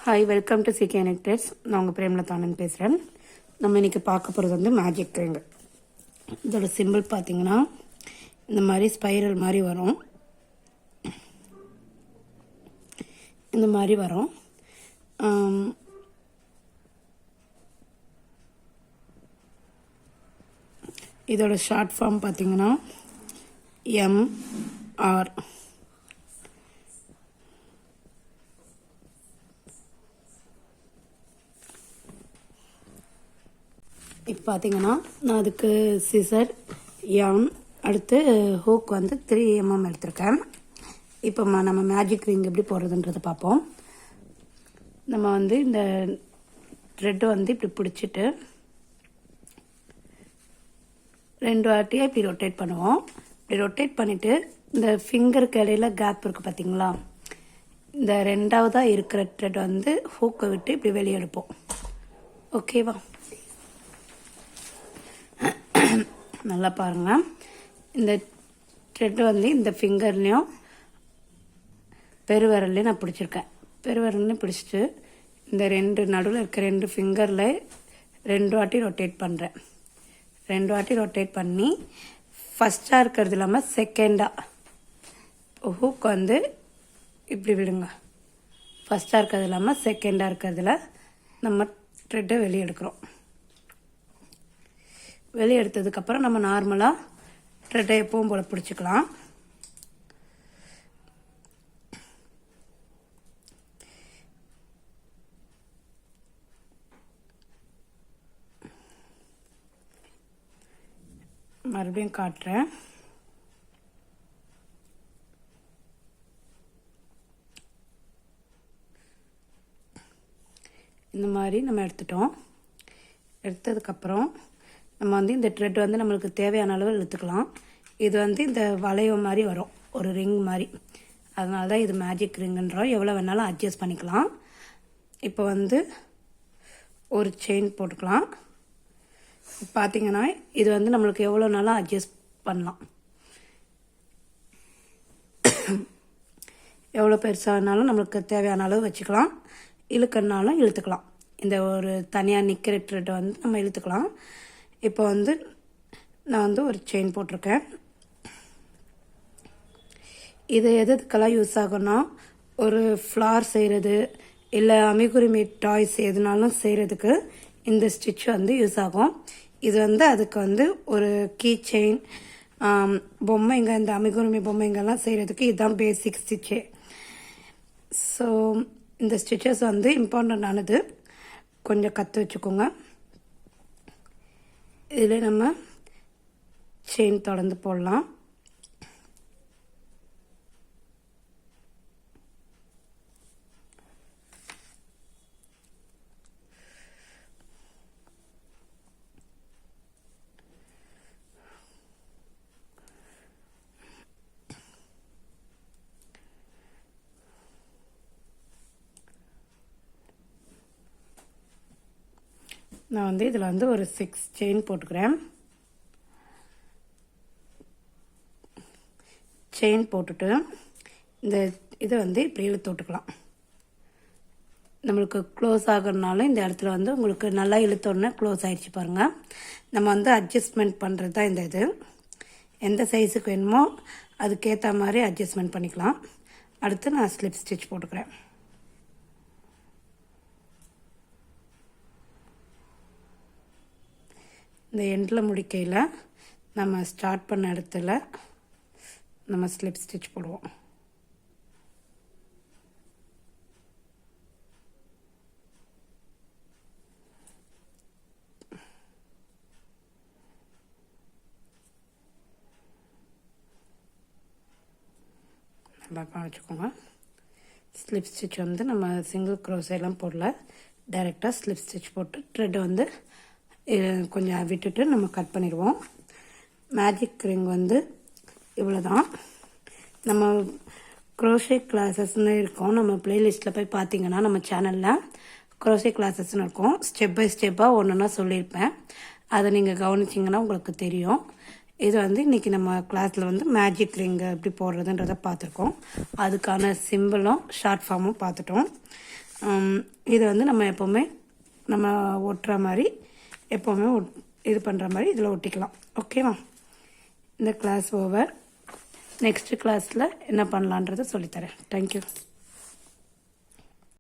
Hi, welcome to CK Nectars. நான் உங்கள் பிரேமலதானன் பேசுகிறேன். நம்ம இன்றைக்கி பார்க்க போகிறது வந்து மேஜிக் ரிங். இதோட சிம்பிள் பார்த்தீங்கன்னா இந்த மாதிரி ஸ்பைரல் மாதிரி வரும். இந்த மாதிரி வரும். இதோட ஷார்ட் ஃபார்ம் பார்த்தீங்கன்னா MR. இப்போ பார்த்தீங்கன்னா நான் அதுக்கு சிசர் யான் அடுத்து ஹூக் வந்து 3 mm எடுத்திருக்கேன். இப்போ நம்ம மேஜிக் ரிங் எப்படி போடுறதுன்றதை பார்ப்போம். நம்ம வந்து இந்த த்ரெட்டு வந்து இப்படி பிடிச்சிட்டு 2 வாட்டியாக இப்படி ரொட்டேட் பண்ணுவோம். இப்படி ரொட்டேட் பண்ணிவிட்டு இந்த ஃபிங்கருக்கு இடையில கேப் இருக்குது பார்த்தீங்களா, இந்த 2வதாக இருக்கிற த்ரெட் வந்து ஹூக்கை விட்டு இப்படி வெளியே எடுப்போம். ஓகேவா? நல்லா பாருங்கள். இந்த த்ரெட்டு வந்து இந்த ஃபிங்கர்லேயும் பெருவிரல்லையும் நான் பிடிச்சிருக்கேன். பெருவிரல்லையும் பிடிச்சிட்டு இந்த நடுவில் இருக்க 2 ஃபிங்கரில் 2 வாட்டி ரொட்டேட் பண்ணுறேன். 2 வாட்டி ரொட்டேட் பண்ணி ஃபஸ்ட்டாக இருக்கிறது இல்லாமல் செகண்டாக ஹூக் வந்து இப்படி விடுங்க. ஃபஸ்ட்டாக இருக்கிறது இல்லாமல் செகண்டாக இருக்கிறதுல நம்ம த்ரெட்டை வெளியே எடுக்கிறோம். வெளியே எடுத்ததுக்கப்புறம் நம்ம நார்மலாக த்ரெட்டை எப்பவும் போல் பிடிச்சிக்கலாம். மறுபடியும் காட்டுறேன். இந்த மாதிரி நம்ம எடுத்துட்டோம். எடுத்ததுக்கப்புறம் நம்ம வந்து இந்த த்ரெட் வந்து நம்மளுக்கு தேவையான அளவு இழுத்துக்கலாம். இது வந்து இந்த வளைவு மாதிரி வரும், ஒரு ரிங் மாதிரி. அதனால தான் இது மேஜிக் ரிங்குன்றோம். எவ்வளோ வேணாலும் அட்ஜஸ்ட் பண்ணிக்கலாம். இப்போ வந்து ஒரு செயின் போட்டுக்கலாம். பார்த்தீங்கன்னா இது வந்து நம்மளுக்கு எவ்வளோ நாளும் அட்ஜஸ்ட் பண்ணலாம். எவ்வளோ பெருசானாலும் நம்மளுக்கு தேவையான அளவு வச்சுக்கலாம். இழுக்கனாலும் இழுத்துக்கலாம். இந்த ஒரு தனியாக நிற்கிற த்ரெட்டை வந்து நம்ம இழுத்துக்கலாம். இப்போ வந்து நான் வந்து ஒரு செயின் போட்டிருக்கேன். இது எதுக்கெல்லாம் யூஸ் ஆகும்னா, ஒரு ஃப்ளார் செய்கிறது இல்லை அமிகுருமி டாய்ஸ் எதுனாலும் செய்கிறதுக்கு இந்த ஸ்டிச் வந்து யூஸ் ஆகும். இது வந்து அதுக்கு வந்து ஒரு கீ செயின், பொம்மைங்க, இந்த அமிகுருமி பொம்மைங்கெல்லாம் செய்கிறதுக்கு இதுதான் பேசிக் ஸ்டிச்சு. ஸோ இந்த ஸ்டிச்சஸ் வந்து இம்பார்ட்டண்ட்டானது. கொஞ்சம் கற்று வச்சுக்கோங்க. இதில் நம்ம செயின் தொடர்ந்து போடலாம். நான் வந்து இதில் வந்து ஒரு 6 செயின் போட்டுக்கிறேன். செயின் போட்டுட்டு இந்த இதை வந்து இப்படி இழுத்து விட்டுக்கலாம். நம்மளுக்கு க்ளோஸ் ஆகிறதுனால இந்த இடத்துல வந்து உங்களுக்கு நல்லா இழுத்தோடனே க்ளோஸ் ஆகிடுச்சு பாருங்கள். நம்ம வந்து அட்ஜஸ்ட்மெண்ட் பண்ணுறது தான் இந்த இது. எந்த சைஸுக்கு வேணுமோ அதுக்கேற்ற மாதிரி அட்ஜஸ்ட்மெண்ட் பண்ணிக்கலாம். அடுத்து நான் ஸ்லிப் ஸ்டிச் போட்டுக்கிறேன். இந்த எண்டில் முடிக்கையில் நம்ம ஸ்டார்ட் பண்ண இடத்துல நம்ம ஸ்லிப் ஸ்டிச் போடுவோம். நல்லா கவனிச்சுக்கோங்க. ஸ்லிப் ஸ்டிச் வந்து நம்ம சிங்கிள் க்ரோஸெல்லாம் போடல, டைரெக்டாக ஸ்லிப் ஸ்டிச் போட்டு த்ரெட்டை வந்து கொஞ்சம் விட்டுட்டு நம்ம கட் பண்ணிடுவோம். மேஜிக் ரிங் வந்து இவ்வளோ தான். நம்ம க்ரோஷே கிளாஸஸ்ன்னு இருக்கோம். நம்ம ப்ளேலிஸ்ட்டில் போய் பார்த்தீங்கன்னா நம்ம சேனலில் க்ரோஷே கிளாஸஸ்ன்னு இருக்கும். ஸ்டெப் பை ஸ்டெப்பாக ஒன்றுன்னா சொல்லியிருப்பேன். அதை நீங்கள் கவனிச்சிங்கன்னா உங்களுக்கு தெரியும். இது வந்து இன்றைக்கி நம்ம கிளாஸில் வந்து மேஜிக் ரிங்கு எப்படி போடுறதுன்றதை பார்த்துருக்கோம். அதுக்கான சிம்பிளும் ஷார்ட் ஃபார்மும் பார்த்துட்டோம். இது வந்து நம்ம எப்போவுமே நம்ம ஒட்டுற மாதிரி எப்போவுமே இது பண்ணுற மாதிரி இதில் ஒட்டிக்கலாம். ஓகேவா? இந்த கிளாஸ் ஓவர். நெக்ஸ்ட்டு கிளாஸில் என்ன பண்ணலான்றதை சொல்லித்தரேன். தேங்க்யூ.